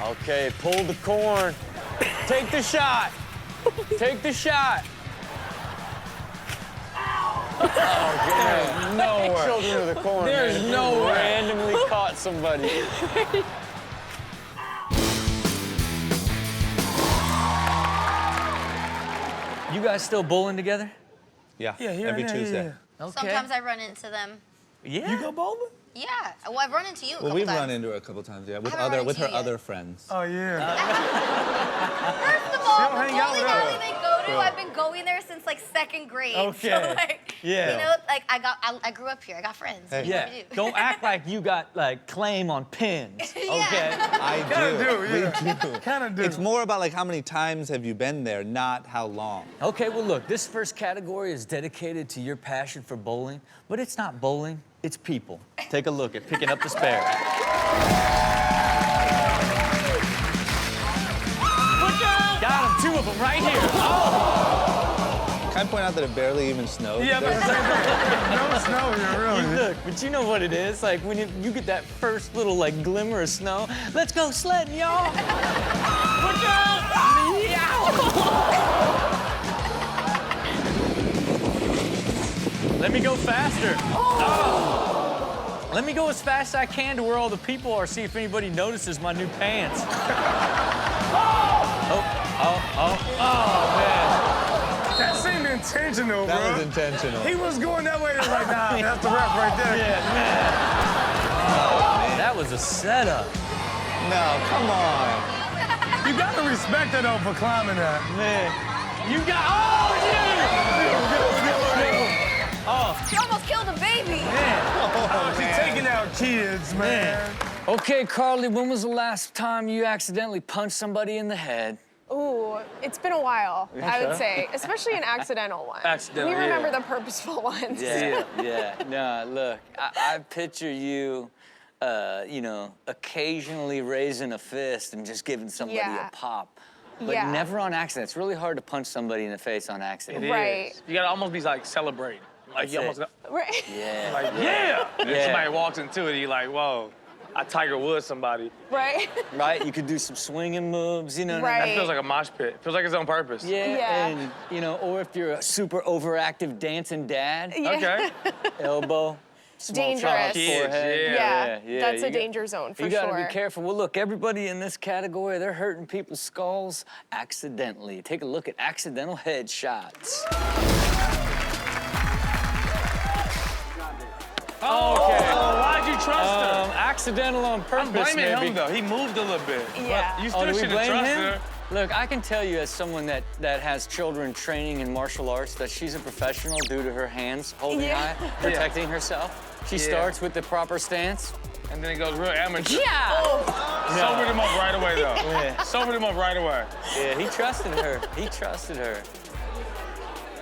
Okay, pull the corn. Take the shot. Take the shot. Oh, no way. Children of the corn. There's no way. Randomly caught somebody. You guys still bowling together? Yeah, here every and there, Tuesday. yeah. Okay. Sometimes I run into them. Yeah. You go bowling? Yeah. Well, I've run into you a Well, couple we've times. run into her a couple times, yeah, with haven't run with into her you yet. other friends. Oh, yeah. First of all, don't the hang out bowling with her. alley they go to, I've been going there since like 2nd grade. Okay. So like, Yeah. you know, like I grew up here. I got friends. Hey. You know Yeah. what we do. Don't act like you got like claim on pins. Okay. I Kinda do. do, yeah. We do. Kinda do. It's more about like how many times have you been there, not how long. Okay, well look, this first category is dedicated to your passion for bowling, but it's not bowling, it's people. Take a look at picking up the spare. Look out! Got him, 2 of them right here. Oh! Can I point out that it barely even snowed? Yeah, but today? no snow here, really. Look, but you know what it is? Like when you get that first little like glimmer of snow, let's go sledding, y'all! Look out! Let me go faster. Oh. Let me go as fast as I can to where all the people are, see if anybody notices my new pants. Oh, man. That seemed intentional, bro. That was intentional. He was going that way. He was like, nah, that's the ref right there. Yeah, man. Oh, that was a setup. No, come on. You got to respect her, though, for climbing that. Man, you got, oh, You almost killed a baby. Oh, she's taking out kids, man. Okay, Carly, when was the last time you accidentally punched somebody in the head? Ooh, it's been a while, I would say, especially an accidental one. We remember the purposeful ones. Yeah, yeah. No, look, I picture you, you know, occasionally raising a fist and just giving somebody Yeah. a pop. But Yeah. never on accident. It's really hard to punch somebody in the face on accident. Right. You gotta almost be like celebrating. Like you That's almost it. Right. Yeah. like yeah. And Yeah. somebody walks into it, you like, whoa, I Tiger Woods somebody. Right. Right? You could do some swinging moves, you know. Right. That feels like a mosh pit. Feels like it's on purpose. Yeah, Yeah. and, you know, or if you're a super overactive dancing dad, Yeah. Okay. elbow, small Dangerous. child's Kids, forehead. Yeah, that's you a danger zone for You gotta sure. be careful. Well, look, everybody in this category, they're hurting people's skulls accidentally. Take a look at accidental headshots. Okay. Oh, why'd you trust her? Accidental on purpose, I'm blaming maybe. him though. He moved a little bit. Yeah. But you Oh, still do we should have blame trusted him? her. Look, I can tell you as someone that has children training in martial arts that she's a professional due to her hands holding Yeah. high, protecting herself. She Yeah. starts with the proper stance. And then it goes real amateur. Yeah! Sobered him up right away though. Yeah. Sobered him up right away. Yeah, he trusted her. He trusted her.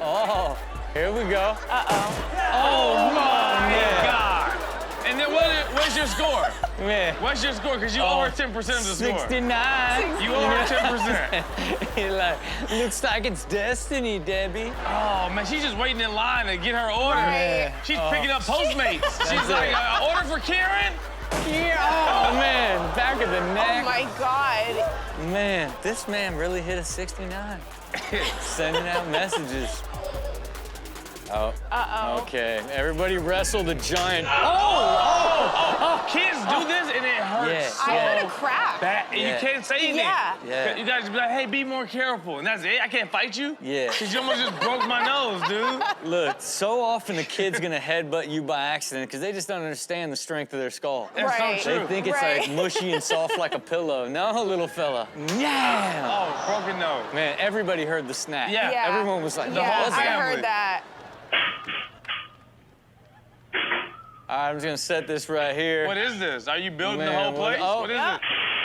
Oh, here we go. Oh my God. And then what's your score? Man. What's your score? Because you owe her 10% of the score. 69. You owe her 10%. You're like, looks like it's destiny, Debbie. Oh, man, she's just waiting in line to get her order. Right. She's picking up Postmates. She's like, order for Karen? Yeah. Oh, man, back of the Oh neck. my God. Man, this man really hit a 69. Sending out messages. Oh. Uh-oh. Okay, everybody wrestled a giant. Kids do this and it hurts. I Yeah. would have cracked. And you Yeah. can't say anything. Yeah. Yeah. You guys just be like, hey, be more careful. And that's it. I can't fight you. Yeah. Because you almost just broke my nose, dude. Look, so often the kid's gonna headbutt you by accident because they just don't understand the strength of their skull. That's Right. so They true. think it's Right. like mushy and soft like a pillow. No, little fella. Yeah. Oh, broken nose. Man, everybody heard the snap. Yeah. Yeah. Everyone was like, The yeah, whole I family. heard that. All right, I'm just gonna set this right here. What is this? Are you building the Man, whole place? oh. What is it?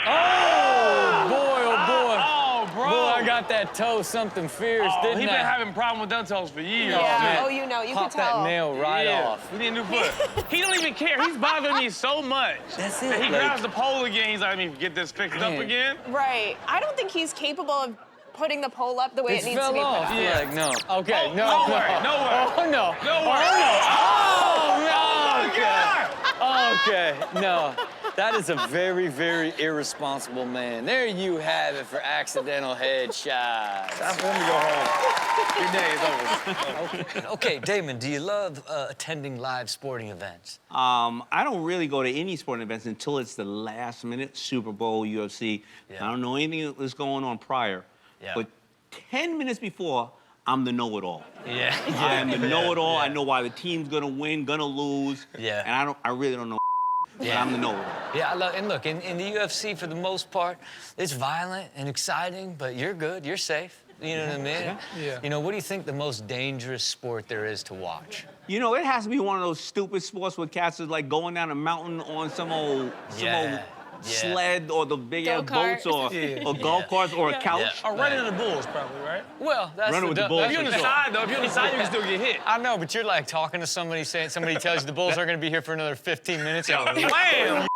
Oh, boy, oh, boy. Oh, bro. Boy, I got that toe something fierce, Oh, didn't he I? been having problem with dumb toes for years. Yeah. man. Oh, you know, you Pop could tell. that nail right Yeah. off. We need a new foot. He don't even care. He's bothering me so much. That's it, That he like- grabs the pole again. He's like, let me get this fixed up Man. again. Right. I don't think he's capable of putting the pole up the way It it needs fell to be put off. up. Yeah. Like, no. Okay, Oh, no. no way, no way. Oh, no. No way. Oh, no. Oh, no. God. Okay, no. That is a very, very irresponsible man. There you have it for accidental headshots. Time for him to go home. Your day is over. Okay, Damon, do you love attending live sporting events? I don't really go to any sporting events until it's the last minute, Super Bowl, UFC. Yeah. I don't know anything that's going on prior. Yeah. But 10 minutes before, I'm the know-it-all. Yeah. I am the know-it-all. I know why the team's gonna win, gonna lose. Yeah. And I really don't know. But I'm the know-it-all. Yeah, and look, in the UFC, for the most part, it's violent and exciting, but you're good, you're safe. You know what I mean? Yeah. You know, what do you think the most dangerous sport there is to watch? You know, it has to be one of those stupid sports where cats is like going down a mountain on some old sled or the big ass Go-kart. boats or golf carts or a couch. Yeah. Or running the Bulls, probably, right? Well, that's Running with the Bulls. If you're on the side, though, if you're on the side, you can still get hit. I know, but you're like talking to somebody, saying somebody tells you the Bulls are going to be here for another 15 minutes. And wham!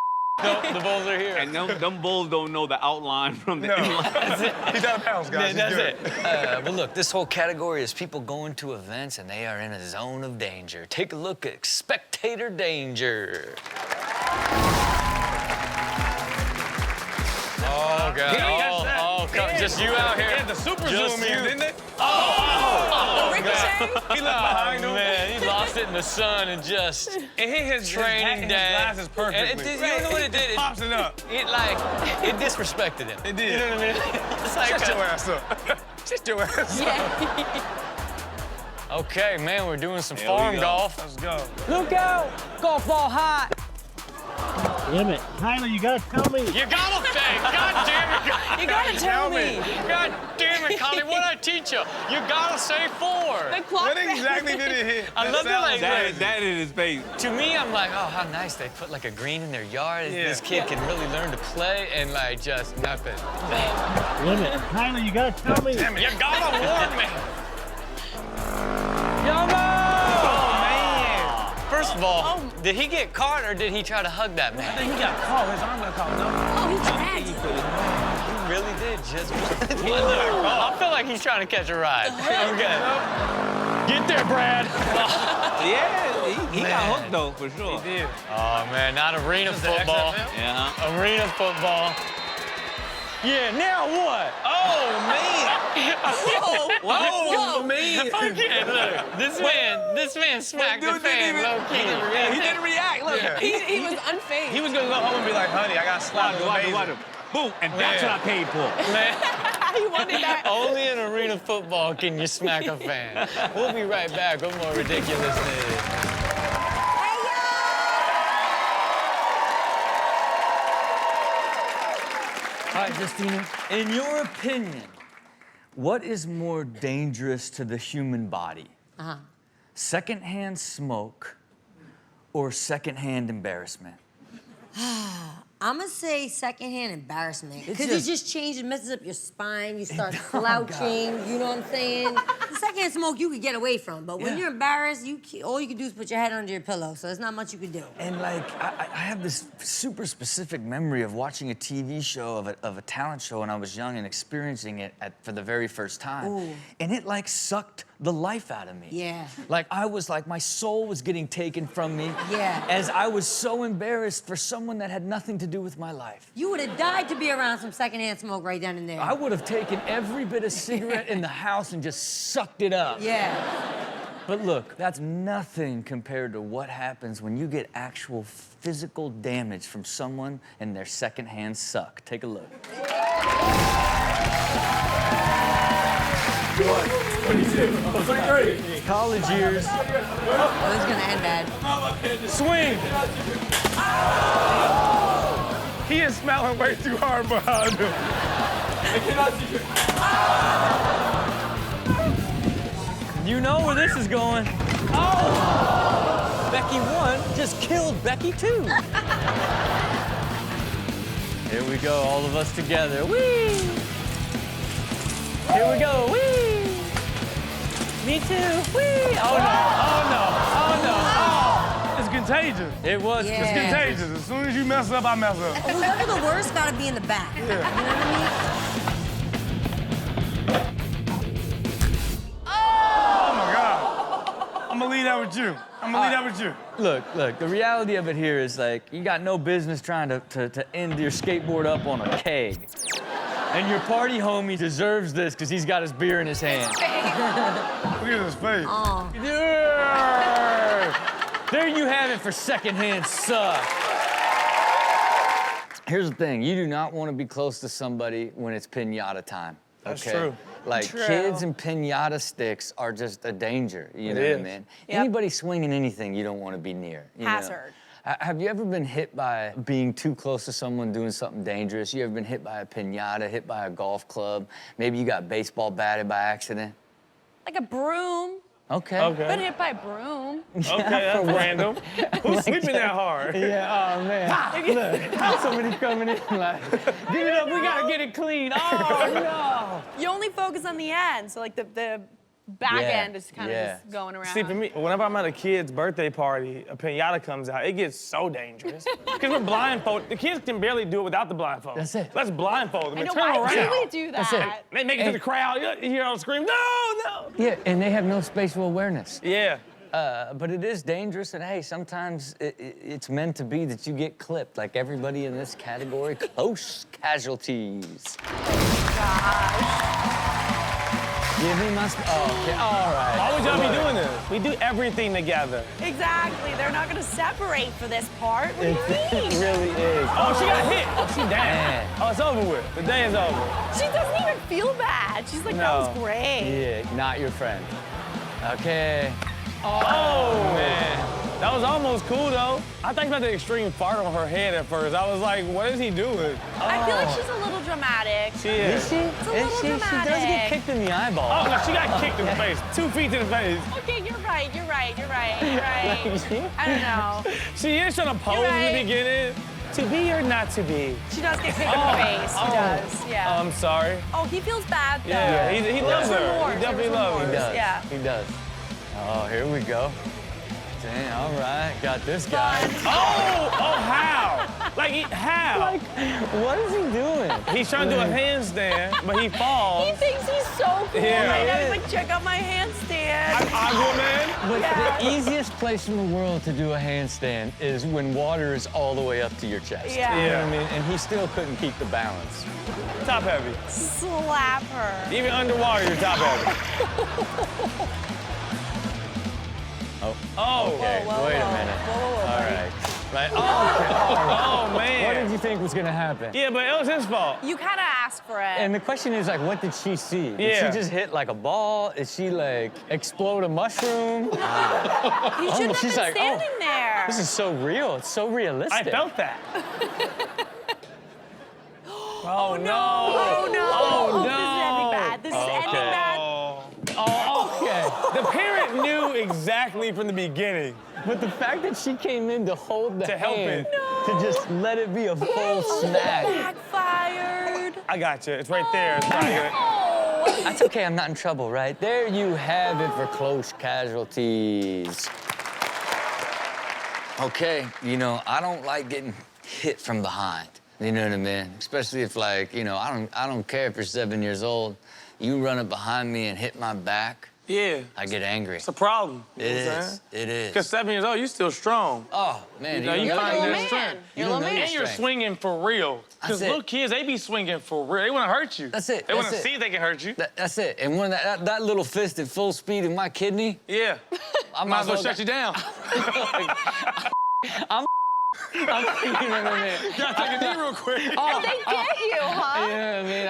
No, the Bulls are here. And them bulls don't know the outline from the inline. He's out of bounds, guys. That's He's it. good. Well, look, this whole category is people going to events and they are in a zone of danger. Take a look at Spectator Danger. Oh, God. Oh, come, just you out here. Yeah, the super Just zoom in, you. didn't it? Ricochet? He looked behind him. Man, he lost it in the sun and just And hit his training his day. glasses perfectly. And it did, you know what it did? Pops it up. It disrespected him. It did. You know what I mean? It's like, Shut your ass up. Shut your ass up. okay, man, we're doing some we farm go. golf. Let's go. Look out! Golf ball hot. Damn it. Tyler, you gotta tell me. You gotta say, God damn it. You gotta tell me. God damn it, Collie, what'd I teach you? You gotta say 4. The clock. What exactly did it hit? I love that, like, That in his face. to me, I'm like, oh, how nice. They put like a green in their yard. This kid can really learn to play, and like just nothing. Damn it. Tyler, you gotta tell me. Damn it. You gotta warn me. First of all, did he get caught or did he try to hug that man? He got caught. His arm got caught. No. Oh, he dragged it. He really did just. I feel like he's trying to catch a ride. Okay. Get there, Brad. Yeah, he got hooked though, for sure. He did. Oh man, not arena football. Yeah. Arena football. Yeah, now what? Oh, man. Whoa, man. Okay, look, this man smacked the fan low key. He didn't react. Look. Yeah. He was unfazed. He was going to go home and be like, honey, I got slapped. Watch him. Boom, and that's what I paid for. Man, He wanted that. only in arena football can you smack a fan. We'll be right back with more Ridiculousness. All right, Justina, in your opinion, what is more dangerous to the human body? Secondhand smoke or secondhand embarrassment? I'm gonna say secondhand embarrassment. It's Because it just changes, messes up your spine, you start slouching, you know what I'm saying? The secondhand smoke you could get away from, but when you're embarrassed, all you can do is put your head under your pillow, so there's not much you can do. And like, I have this super specific memory of watching a TV show of a talent show when I was young and experiencing it for the very first time. Ooh. And it like sucked the life out of me. Yeah. Like I was like, my soul was getting taken from me. Yeah. As I was so embarrassed for someone that had nothing to do with my life. You would have died to be around some secondhand smoke right then and there. I would have taken every bit of cigarette in the house and just sucked it up. Yeah. But look, that's nothing compared to what happens when you get actual physical damage from someone and their secondhand suck. Take a look. 23. College years. Oh, this is gonna end bad. Swing! He is smiling way too hard behind him. You know where this is going. Oh! Becky 1 just killed Becky 2. Here we go, all of us together. Whee! Here we go. Whee! Me too. Whee! Oh no! Oh no! Oh no! It's contagious. It was. Yeah. It's contagious. As soon as you mess up, I mess up. Whoever the worst gotta be in the back. You know what I mean? Oh my God. I'm gonna leave that with you. I'm gonna leave that with you. Look, the reality of it here is like, you got no business trying to end your skateboard up on a keg. And your party homie deserves this because he's got his beer in his hand. Look at his face. Oh. There you have it for Secondhand suck. Here's the thing, you do not want to be close to somebody when it's pinata time. That's okay? true. Like, True. kids and pinata sticks are just a danger, you know what I mean? Yep. Anybody swinging anything you don't want to be near. You know? Hazard. Have you ever been hit by being too close to someone doing something dangerous? You ever been hit by a pinata, hit by a golf club? Maybe you got baseball batted by accident? Like a broom. Okay. Been hit by a broom. Okay, that's random. Who's sleeping that hard? Yeah, oh man. Look, somebody coming in like, give it up, we gotta get it clean. Oh no. You only focus on the end, so like the back end is kind of just going around. See, for me, whenever I'm at a kid's birthday party, a pinata comes out, it gets so dangerous. Because we're blindfolded. The kids can barely do it without the blindfold. That's it. Let's blindfold them I and know, turn why around. do we do that? That's it. They make it to the crowd, you hear them scream, no! Yeah, and they have no spatial awareness. Yeah. But it is dangerous, and hey, sometimes it's meant to be that you get clipped, like everybody in this category, close casualties. Give me my, okay, all right. Why would y'all be doing this? We do everything together. Exactly. They're not gonna separate for this part. What do you It mean? really is. Oh, she got hit. Oh, she down. Man. Oh, it's over with. The day is over. She doesn't even feel bad. She's like, that No. was great. Yeah, not your friend. Okay. Oh, man. That was almost cool, though. I thought about the extreme fart on her head at first. I was like, what is he doing? I feel like she's a little dramatic. She is. Is she? It's a little She does get dramatic. kicked in the eyeball. Oh, no, she got kicked in the face. 2 feet to the face. Okay, you're right. I don't know. She is trying to pose in right. the beginning. To be or not to be? She does get kicked in the face. She does, yeah. I'm sorry. Oh, he feels bad, though. Yeah, he loves her. remorse. He definitely There was loves He her. remorse. does. Yeah. He does. Oh, here we go. Dang, all right, got this guy. Oh, how? How? Like, what is he doing? He's trying to do a handstand, but he falls. He thinks he's so cool Yeah. right now. He's like, check out my handstand. Aquaman? But Yeah. the easiest place in the world to do a handstand is when water is all the way up to your chest. Yeah. You know Yeah. what I mean? And he still couldn't keep the balance. Top heavy. Slap her. Even underwater, you're top heavy. Oh. Okay, whoa, wait a whoa. minute. Whoa, All buddy. right. Right, oh, okay, all right. Oh, What did man. you think was gonna happen? Yeah, but it was his fault. You kind of asked for it. And the question is, like, what did she see? Did Yeah. she just hit like a ball? Did she like explode a mushroom? he shouldn't she's have like, been oh, standing there. This is so real. It's so I realistic. felt that. Oh, no. Oh, no. Oh, This is ending bad. This is ending bad. Oh, okay. The parent knew exactly from the beginning. But the fact that she came in to hold the To help hand, it. to just let it be a full smack. Backfired. I got you. It's right there. It's not good. Oh. That's okay, I'm not in trouble, right? There you have it for close casualties. Okay, you know, I don't like getting hit from behind. You know what I mean? Especially if, like, you know, I don't care if you're 7 years old. You run up behind me and hit my back, Yeah. I get angry. It's a problem. It is. It is. Because 7 years old, you're still strong. Oh, man. You know, you don't find know that your strength. You're a little man. And you're swinging for real. Because That's it. little kids, they be swinging for real. They want to hurt you. That's it, They want to that's it. see if they can hurt you. That's it. And when that little fist at full speed in my kidney, Yeah. I Might as well shut you down. I'm thinking in a minute. Gotta take a knee real quick. They get you, huh? You know what I mean?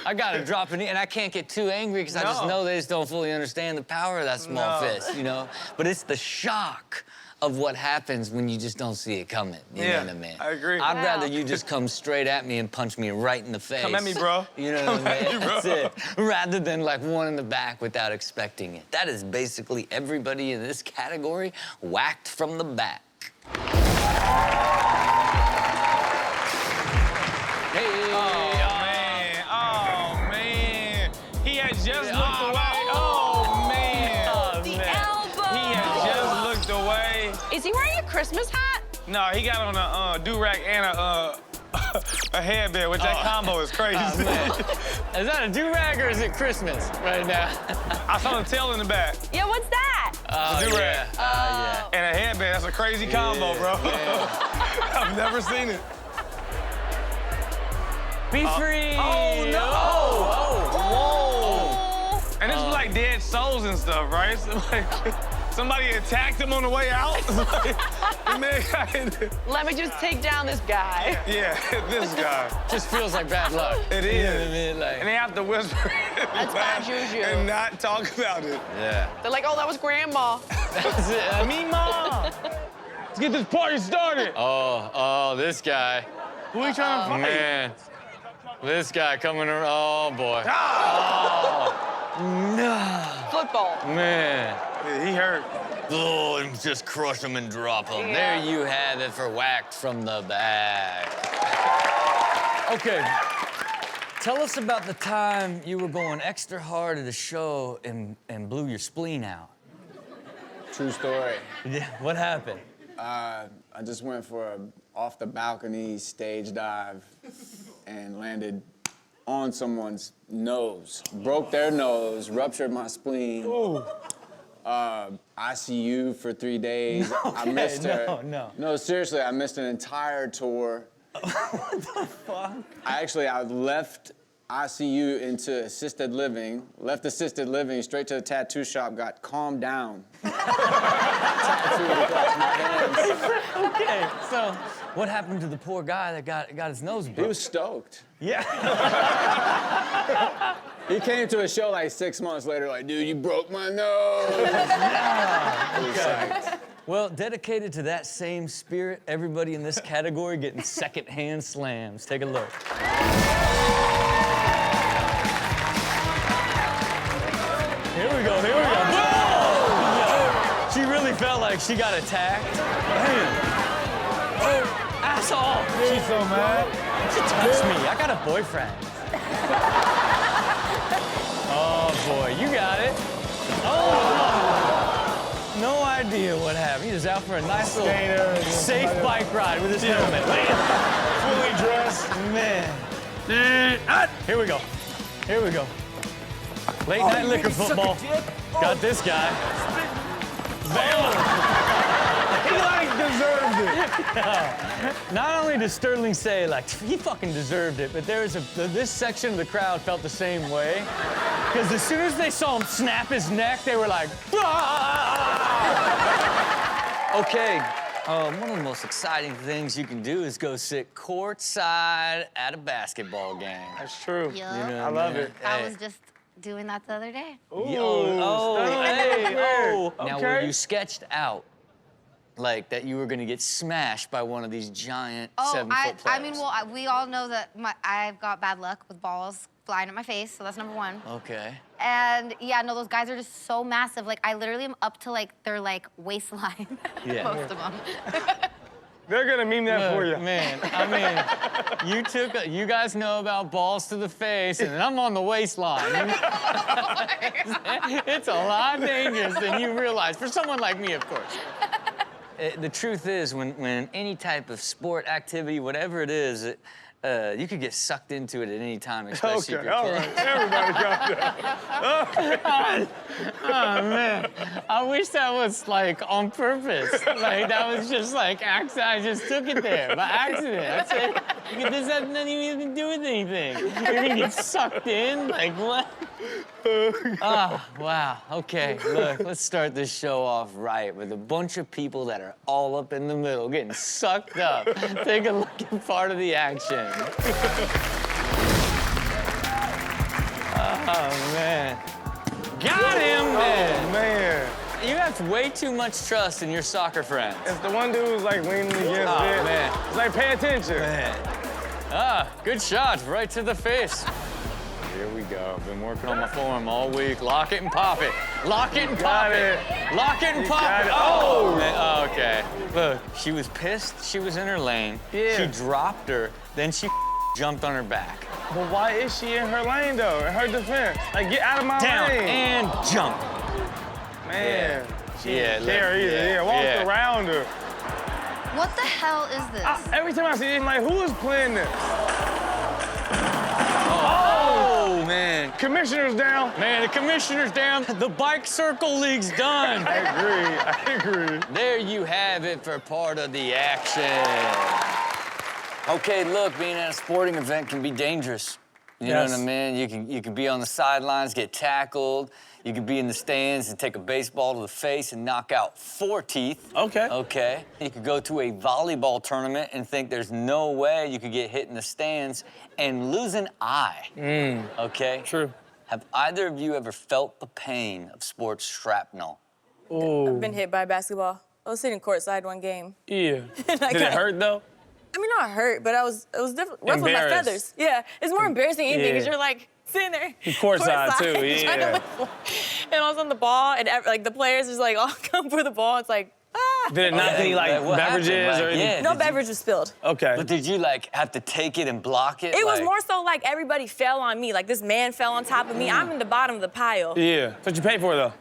I gotta drop a knee, and I can't get too angry because I just No. know they just don't fully understand the power of that small No. fist, you know? But it's the shock of what happens when you just don't see it coming. You know Yeah, what I mean? I agree. I'd Wow. rather you just come straight at me and punch me right in the face. Come at me, bro. You know what I Come at mean? me, bro. That's it. Rather than like one in the back without expecting it. That is basically everybody in this category whacked from the back. Hey. Oh, man. He had just looked away. Oh, man. The elbow. He had just looked away. Is he wearing a Christmas hat? No, he got on a do-rag and a headband, which that combo is crazy. Oh, man. Is that a do-rag or is it Christmas right now? I saw the tail in the back. Yeah, what's that? do-rag. Yeah. And a headband. That's a crazy combo, bro. I've never seen it. Be free. Oh, no. Whoa. And this was like dead souls and stuff, right? So, like, somebody attacked him on the way out. Let me just take down this guy. Yeah, this guy. Just feels like bad luck. It You know what I is. mean? Like, And they have to whisper That's bad juju. and not talk about it. yeah. They're like, oh, that was grandma. That's it. I mean, Mom, let's get this party started. oh, this guy. Who are you trying to fight? Man. This guy coming around. Oh, boy. Football. Man. Yeah, he hurt. Oh, and just crush him and drop him. Yeah. There you have it for whacked from the back. Okay. Tell us about the time you were going extra hard at a show and blew your spleen out. True story. Yeah, what happened? I just went for a off the balcony stage dive and landed on someone's nose. Broke their nose, ruptured my spleen. Ooh. ICU for 3 days. I missed her. No, seriously, I missed an entire tour. What the fuck? I left ICU into assisted living, left assisted living, straight to the tattoo shop, got calmed down. Tattooed across my hands. Okay, so what happened to the poor guy that got his nose broke? He was stoked. Yeah. He came to a show like 6 months later, like, dude, you broke my nose. Okay. Well, dedicated to that same spirit, everybody in this category getting secondhand slams. Take a look. Here we go, here we go. Boom! She really felt like she got attacked. Damn. Oh, asshole. She's so mad. She touched me. I got a boyfriend. Oh, boy, you got it. Oh, no idea what happened. He was out for a nice little safe bike ride with his helmet. Fully dressed. Man. Here we go. Here we go. Late night liquor football. Got this guy. He like deserved it. Not only does Sterling say, like, he fucking deserved it, but this section of the crowd felt the same way. Because as soon as they saw him snap his neck, they were like, ah! Okay, one of the most exciting things you can do is go sit courtside at a basketball game. That's true. Yup. You know I love what it. I Hey. was just doing that the other day. Ooh, Hey, oh. Now, were you sketched out like that you were gonna get smashed by one of these giant 7-foot players? I mean, well, we all know that I've got bad luck with balls flying at my face, so that's number one. Okay. And yeah, no, those guys are just so massive. Like, I literally am up to like their like waistline. Yeah. Most of them. They're gonna meme that for you. Man, I mean, you guys know about balls to the face, and I'm on the waistline. It's a lot dangerous than you realize, for someone like me, of course. The truth is, when any type of sport activity, whatever it is, you could get sucked into it at any time, especially if Okay, you're all kids. right. Everybody got that. Oh, man. I wish that was, like, on purpose. Like, that was just, like, accident. I just took it there by accident. That's it. This has nothing even to do with anything. You're gonna get sucked in? Like, what? Oh, wow. Okay, look, let's start this show off right with a bunch of people that are all up in the middle, getting sucked up. Take a look at part of the action. Oh, man. Got him, man. Oh, man. You have way too much trust in your soccer friends. It's the one dude who's like leaning against it. Oh, man. It's like, pay attention. Man. Ah, good shot, right to the face. Here we go. Been working on my form all week. Lock it and pop it. Lock it and pop it. Lock it and pop it. Oh! Man, okay. Look, she was pissed. She was in her lane. Yeah. She dropped her. Then she jumped on her back. But why is she in her lane, though? In her defense. Like, get out of my Down lane. and jump. Man. She Yeah, didn't care either. yeah, Yeah, walked yeah. around her. What the hell is this? Every time I see it, I'm like, who is playing this? Oh, man. Commissioner's down. Man, the commissioner's down. The bike circle league's done. I agree. There you have it for part of the action. Okay, look, being at a sporting event can be dangerous. You know what I mean? You can be on the sidelines, get tackled. You could be in the stands and take a baseball to the face and knock out 4 teeth. Okay. Okay. You could go to a volleyball tournament and think there's no way you could get hit in the stands and lose an eye. Okay? True. Have either of you ever felt the pain of sports shrapnel? Ooh. I've been hit by a basketball. I was sitting courtside one game. Yeah. Did it hurt, though? I mean, not hurt, but it was different. Ruffled my feathers. Yeah, it's more embarrassing than anything because you're like sitting there. Courtside too, yeah. Trying to win. And I was on the ball, and like the players just like all come for the ball. It's like, ah. Did it knock any like beverages or anything? No beverage was spilled. Okay. But did you like have to take it and block it? It was more so like everybody fell on me. Like this man fell on top of me. I'm in the bottom of the pile. Yeah. That's what you paid for, though.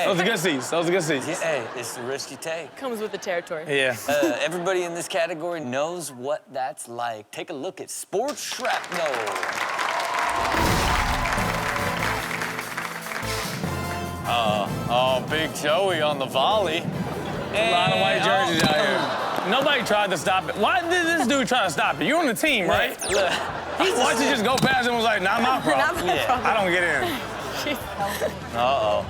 Those are good seats. Those are good seats. Yeah, hey, it's the risk you take. Comes with the territory. Yeah. Everybody in this category knows what that's like. Take a look at sports shrapnel. Oh, Big Joey on the volley. A lot of white jerseys out here. Nobody tried to stop it. Why did this dude try to stop it? You're on the team, right? Look. Why don't you just go past him and was like, not my problem? I don't get in. Uh-oh.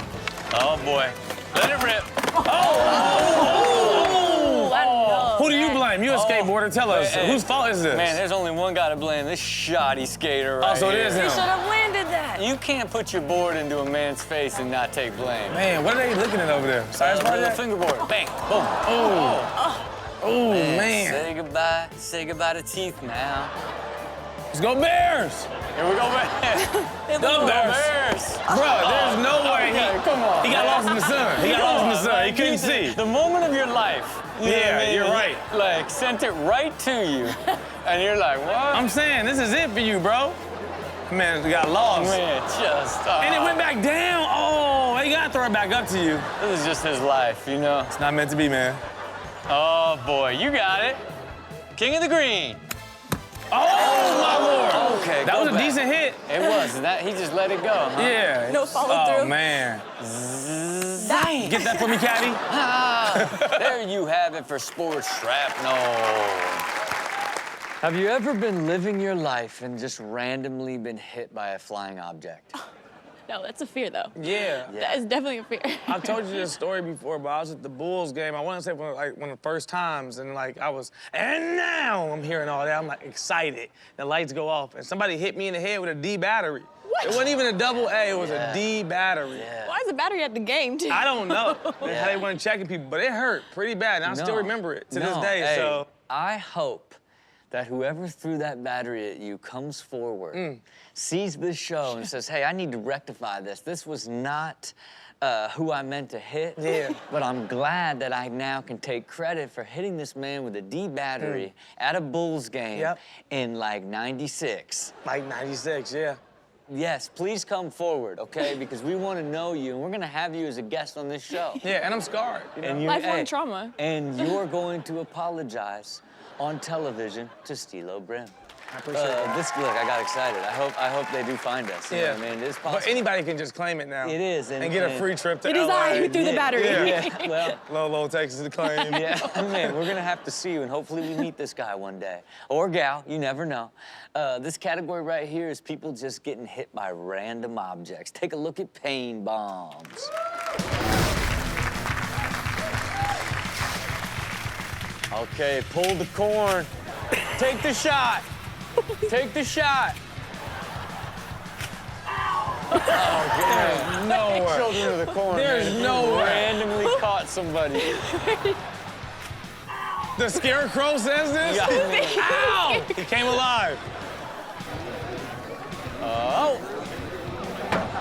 Oh, boy. Let it rip. Who do you blame? You a skateboarder. Tell us. Whose fault is this? Man, there's only one guy to blame. This shoddy skater right so it is here. him. You should have landed that. You can't put your board into a man's face and not take blame. Man, what are they looking at over there? Science project? Fingerboard. Bang. Boom. Oh, man. Say goodbye to teeth now. Let's go Bears. Here we go, Bears. Go Bears. Bro, there's no way Come on. he got lost in the sun. He got lost in the sun. He couldn't see. The moment of your life. You know what I mean? You're right. Like, sent it right to you. And you're like, what? I'm saying, this is it for you, bro. Man, he got lost. Man, just... And it went back down. Oh, he got to throw it back up to you. This is just his life, you know? It's not meant to be, man. Oh, boy, you got it. King of the green. Oh, my Lord. Okay, that was a back. decent hit. It was. He just let it go, huh? Yeah. No follow through. Oh, man. Dang. Get that for me, Caddy. There you have it for sports shrapnel. Have you ever been living your life and just randomly been hit by a flying object? No, that's a fear, though. Yeah. That is definitely a fear. I've told you this story before, but I was at the Bulls game. I want to say one of the first times, and and now I'm hearing all that. I'm like excited. The lights go off, and somebody hit me in the head with a D battery. What? It wasn't even a double A, it was a D battery. Yeah. Why is the battery at the game, too? I don't know. How they weren't checking people, but it hurt pretty bad, and I still remember it to this day. Hey, so I hope that whoever threw that battery at you comes forward, sees this show and says, hey, I need to rectify this. This was not who I meant to hit, but I'm glad that I now can take credit for hitting this man with a D battery at a Bulls game in like 96. Like 96, yeah. Yes, please come forward, okay? Because we want to know you, and we're going to have you as a guest on this show. Yeah, and I'm scarred. You know? And Lifelong trauma. And you're going to apologize on television to Steelo Brim. I appreciate that. Look, I got excited. I hope they do find us. You know what I mean, it is possible. But anybody can just claim it now. It is. And get a free trip to LA. It is I who threw the battery. Yeah. Well, Lolo takes the claim. yeah, man, we're gonna have to see you, and hopefully we meet this guy one day. Or gal, you never know. This category right here is people just getting hit by random objects. Take a look at pain bombs. Okay, pull the corn. Take the shot. Take the shot. Oh, no way. Children of the corn. There's no way. Randomly caught somebody. The scarecrow says this? Ow! He came alive. Oh.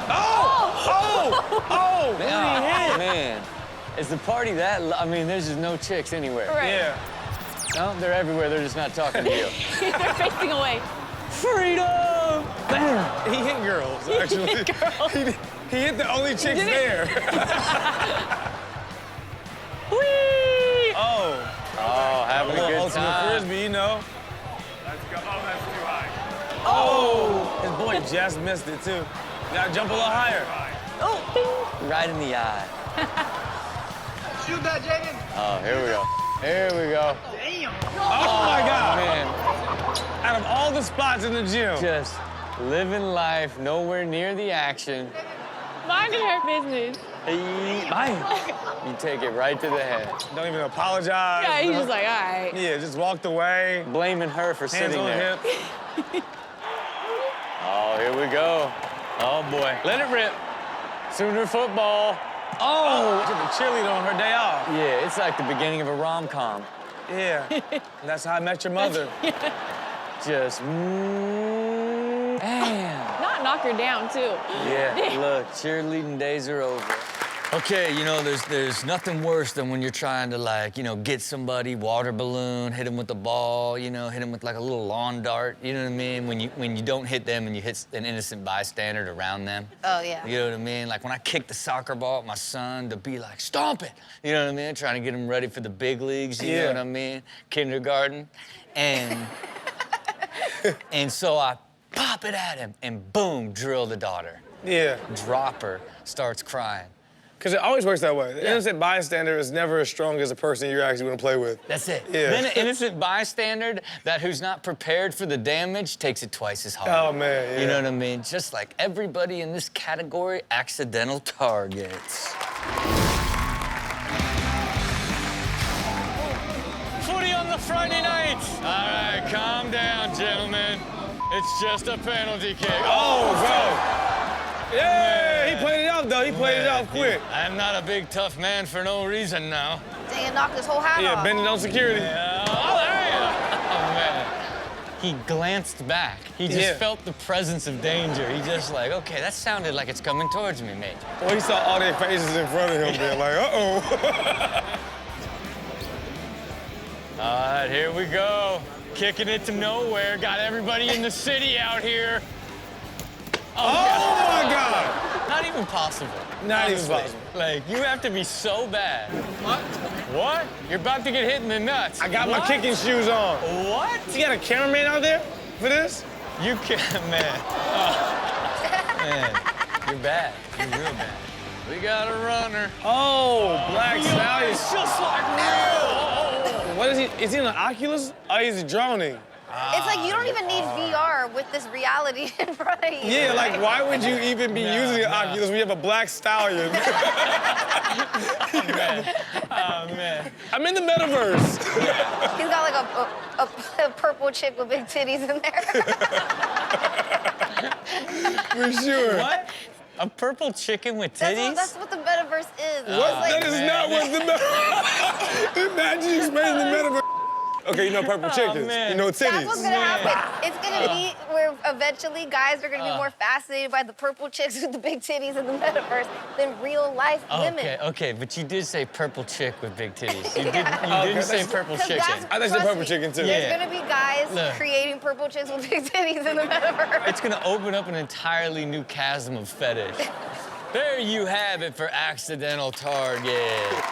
Oh! Oh! What did he hit? Man. Is the party that... I mean, there's just no chicks anywhere. Right. Yeah. No, they're everywhere. They're just not talking to you. They're facing away. Freedom! He hit girls, actually. He hit girls. He hit the only chicks there. Whee! Oh. Oh, having a good Ultimate time. Frisbee, you know. Let's go. Oh, that's too high. Oh! His boy just missed it, too. You gotta jump a little higher. Oh, Right in the eye. Shoot that, Jaden. Oh, here we go. Here we go. Damn. Oh my God. Man, Out of all the spots in the gym. just living life, nowhere near the action. minding her business. You take it right to the head. Don't even apologize. Yeah, he's just like, all right. Yeah, just walked away. Blaming her for Hands sitting on there. hip. Oh, here we go. Oh, boy. Let it rip. Sooner football. Oh! Took a cheerleader on her day off. Yeah, it's like the beginning of a rom-com. Yeah. That's how I met your mother. Just, damn. Not knock her down, too. Yeah, look, cheerleading days are over. Okay, you know, there's nothing worse than when you're trying to, like, you know, get somebody, water balloon, hit them with the ball, you know, hit them with like a little lawn dart, you know what I mean? When you don't hit them and you hit an innocent bystander around them. Oh, yeah. You know what I mean? Like when I kicked the soccer ball at my son to be like, stomp it, you know what I mean? Trying to get him ready for the big leagues, you know what I mean? Kindergarten. And, and so I pop it at him and boom, drill the daughter. Yeah. Drop her, starts crying. Because it always works that way. The innocent bystander is never as strong as the person you're actually going to play with. That's it. Yeah. Then an innocent bystander who's not prepared for the damage takes it twice as hard. Oh, man, yeah. You know what I mean? Just like everybody in this category, accidental targets. Footy on the Friday night. All right, calm down, gentlemen. It's just a penalty kick. Oh, bro. Yeah, he played it off, though. He played it off quick. I'm not a big, tough man for no reason now. Dang, it knocked his whole hat Yeah, off. bending on security. Oh, there you go. Oh, man. He glanced back. He just felt the presence of danger. He just like, okay, that sounded like it's coming towards me, mate. Well, he saw all their faces in front of him being like, uh-oh. All right, here we go. Kicking it to nowhere. Got everybody in the city out here. Oh, my God. Not even possible. Not honestly. even possible. Like, you have to be so bad. What? What? You're about to get hit in the nuts. I got my kicking shoes on. What? You got a cameraman out there for this? You can't, man. Oh. Man, you're bad. You're real bad. We got a runner. Oh, Black Stallion. It's just like real. What is he? Is he on an Oculus? Oh, he's droning. It's like you don't even need VR with this reality in front of you. Yeah, like why would you even be using an Oculus when you have a Black Stallion? Oh, man. Oh, man. I'm in the metaverse. He's got like a purple chick with big titties in there. For sure. What? A purple chicken with titties? That's what the metaverse is. What? It's like, That is not what the metaverse. Imagine you explaining the metaverse. Okay, you know purple chickens. Man. You know titties. that's what's gonna happen. It's gonna be where eventually guys are gonna be more fascinated by the purple chicks with the big titties in the metaverse than real life women. Okay, but you did say purple chick with big titties. You Yeah. didn't say purple chicken. I thought you said purple chicken too. There's gonna be guys Look. creating purple chicks with big titties in the metaverse. It's gonna open up an entirely new chasm of fetish. There you have it for accidental target.